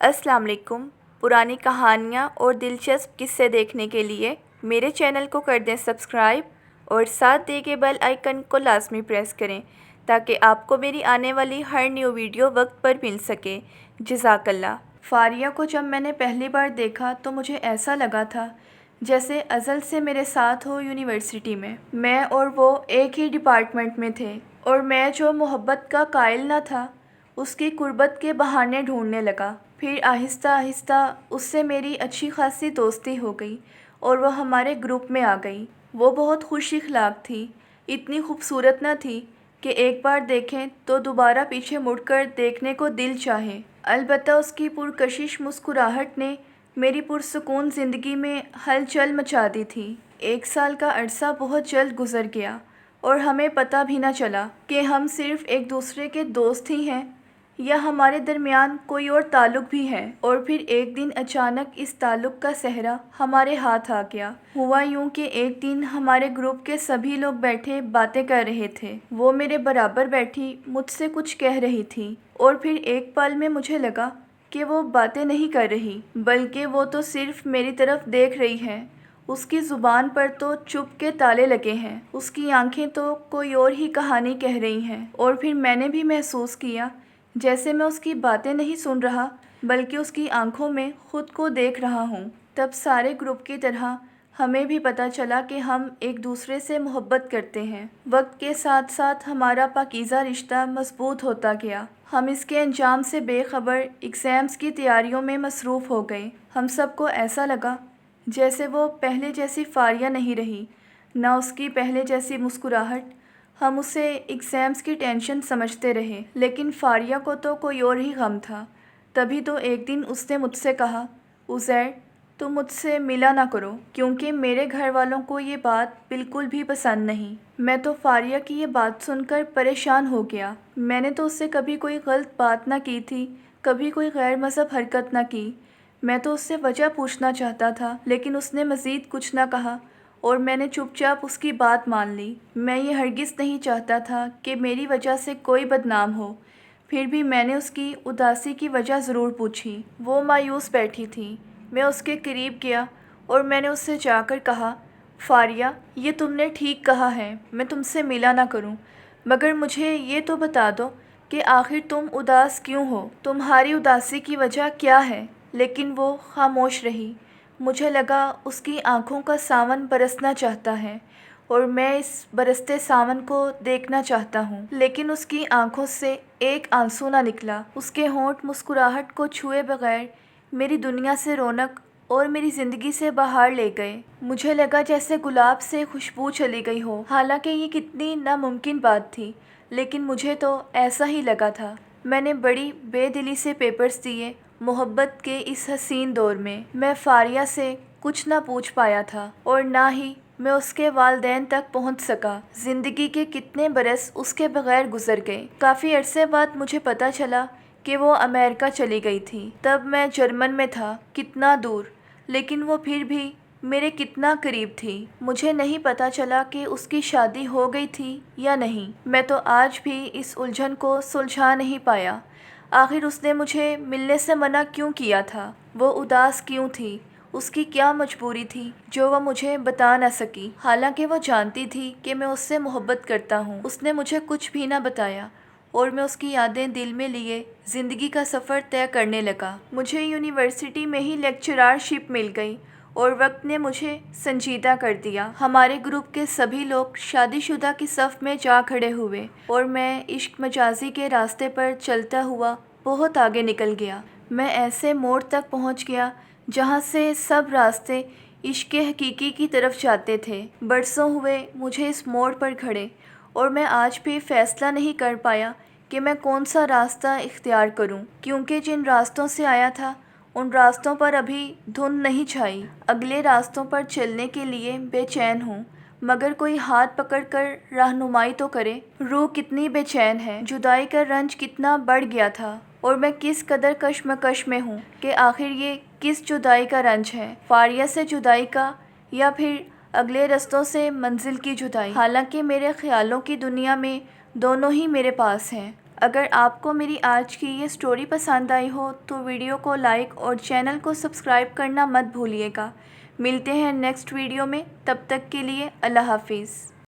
अस्सलाम वालेकुम। पुरानी कहानियाँ और दिलचस्प किस्से देखने के लिए मेरे चैनल को कर दें सब्सक्राइब और साथ दिए गए बेल आइकन को लाजमी प्रेस करें ताकि आपको मेरी आने वाली हर न्यू वीडियो वक्त पर मिल सके। जज़ाकल्लाह। फारिया को जब मैंने पहली बार देखा तो मुझे ऐसा लगा था जैसे अज़ल से मेरे साथ हो यूनिवर्सिटी में। मैं और वो एक ही डिपार्टमेंट में थे और मैं जो मोहब्बत का कायल न था उसकी कुर्बत के बहाने ढूंढने लगा। फिर आहिस्ता आहिस्ता उससे मेरी अच्छी खासी दोस्ती हो गई और वो हमारे ग्रुप में आ गई। वो बहुत खुश इखलाक थी, इतनी खूबसूरत न थी कि एक बार देखें तो दोबारा पीछे मुड़कर देखने को दिल चाहे। अलबत्ता उसकी पुरकशिश मुस्कुराहट ने मेरी पुरसुकून ज़िंदगी में हलचल मचा दी थी। 1 साल का अरसा बहुत जल्द गुजर गया और हमें पता भी न चला कि हम सिर्फ़ एक दूसरे के दोस्त ही हैं या हमारे दरमियान कोई और ताल्लुक़ भी है। और फिर एक दिन अचानक इस ताल्लुक़ का सेहरा हमारे हाथ आ गया। हुआ यूँ कि एक दिन हमारे ग्रुप के सभी लोग बैठे बातें कर रहे थे। वो मेरे बराबर बैठी मुझसे कुछ कह रही थी और फिर एक पल में मुझे लगा कि वो बातें नहीं कर रही बल्कि वो तो सिर्फ़ मेरी तरफ देख रही है। उसकी ज़ुबान पर तो चुप के ताले लगे हैं, उसकी आंखें तो कोई और ही कहानी कह रही हैं। और फिर मैंने भी महसूस किया जैसे मैं उसकी बातें नहीं सुन रहा बल्कि उसकी आंखों में ख़ुद को देख रहा हूँ। तब सारे ग्रुप की तरह हमें भी पता चला कि हम एक दूसरे से मोहब्बत करते हैं। वक्त के साथ साथ हमारा पाकीज़ा रिश्ता मजबूत होता गया। हम इसके अंजाम से बेखबर एग्ज़ाम्स की तैयारियों में मसरूफ़ हो गए। हम सबको ऐसा लगा जैसे वो पहले जैसी फारिया नहीं रही, ना उसकी पहले जैसी मुस्कुराहट। हम उसे एग्ज़ाम्स की टेंशन समझते रहे लेकिन फारिया को तो कोई और ही गम था। तभी तो एक दिन उसने मुझसे कहा, उज़ैर तुम मुझसे मिला ना करो क्योंकि मेरे घर वालों को ये बात बिल्कुल भी पसंद नहीं। मैं तो फारिया की ये बात सुनकर परेशान हो गया। मैंने तो उससे कभी कोई गलत बात ना की थी, कभी कोई गैर मज़हब हरकत ना की। मैं तो उससे वजह पूछना चाहता था लेकिन उसने मज़ीद कुछ ना कहा और मैंने चुपचाप उसकी बात मान ली। मैं ये हरगिज़ नहीं चाहता था कि मेरी वजह से कोई बदनाम हो। फिर भी मैंने उसकी उदासी की वजह ज़रूर पूछी। वो मायूस बैठी थी। मैं उसके करीब गया और मैंने उससे जाकर कहा, फारिया ये तुमने ठीक कहा है, मैं तुमसे मिला ना करूं, मगर मुझे ये तो बता दो कि आखिर तुम उदास क्यों हो, तुम्हारी उदासी की वजह क्या है। लेकिन वो खामोश रही। मुझे लगा उसकी आंखों का सावन बरसना चाहता है और मैं इस बरसते सावन को देखना चाहता हूँ, लेकिन उसकी आंखों से एक आंसू ना निकला। उसके होंठ मुस्कुराहट को छुए बगैर मेरी दुनिया से रौनक और मेरी ज़िंदगी से बाहर ले गए। मुझे लगा जैसे गुलाब से खुशबू चली गई हो। हालांकि ये कितनी नामुमकिन बात थी लेकिन मुझे तो ऐसा ही लगा था। मैंने बड़ी बेदिली से पेपर्स दिए। मोहब्बत के इस हसीन दौर में मैं फारिया से कुछ ना पूछ पाया था और ना ही मैं उसके वालिदैन तक पहुंच सका। ज़िंदगी के कितने बरस उसके बगैर गुजर गए। काफ़ी अरसे बाद मुझे पता चला कि वो अमेरिका चली गई थी। तब मैं जर्मन में था, कितना दूर, लेकिन वो फिर भी मेरे कितना करीब थी। मुझे नहीं पता चला कि उसकी शादी हो गई थी या नहीं। मैं तो आज भी इस उलझन को सुलझा नहीं पाया। आखिर उसने मुझे मिलने से मना क्यों किया था? वो उदास क्यों थी? उसकी क्या मजबूरी थी जो वह मुझे बता न सकी? हालांकि वो जानती थी कि मैं उससे मोहब्बत करता हूँ। उसने मुझे कुछ भी ना बताया और मैं उसकी यादें दिल में लिए ज़िंदगी का सफ़र तय करने लगा। मुझे यूनिवर्सिटी में ही लेक्चरारशिप मिल गई और वक्त ने मुझे संजीदा कर दिया। हमारे ग्रुप के सभी लोग शादीशुदा की सफ़ में जा खड़े हुए और मैं इश्क मजाजी के रास्ते पर चलता हुआ बहुत आगे निकल गया। मैं ऐसे मोड़ तक पहुंच गया जहां से सब रास्ते इश्क हकीकी की तरफ जाते थे। बरसों हुए मुझे इस मोड़ पर खड़े और मैं आज भी फ़ैसला नहीं कर पाया कि मैं कौन सा रास्ता इख्तियार करूं, क्योंकि जिन रास्तों से आया था उन रास्तों पर अभी धुंध नहीं छाई। अगले रास्तों पर चलने के लिए बेचैन हूँ, मगर कोई हाथ पकड़कर रहनुमाई तो करे। रूह कितनी बेचैन है, जुदाई का रंज कितना बढ़ गया था और मैं किस कदर कश्मकश में हूँ कि आखिर ये किस जुदाई का रंज है, फारिया से जुदाई का या फिर अगले रास्तों से मंजिल की जुदाई। हालांकि मेरे ख्यालों की दुनिया में दोनों ही मेरे पास हैं। اگر آپ کو میری آج کی یہ سٹوری پسند آئی ہو تو ویڈیو کو لائک اور چینل کو سبسکرائب کرنا مت بھولیے گا۔ ملتے ہیں نیکسٹ ویڈیو میں، تب تک کے لیے اللہ حافظ۔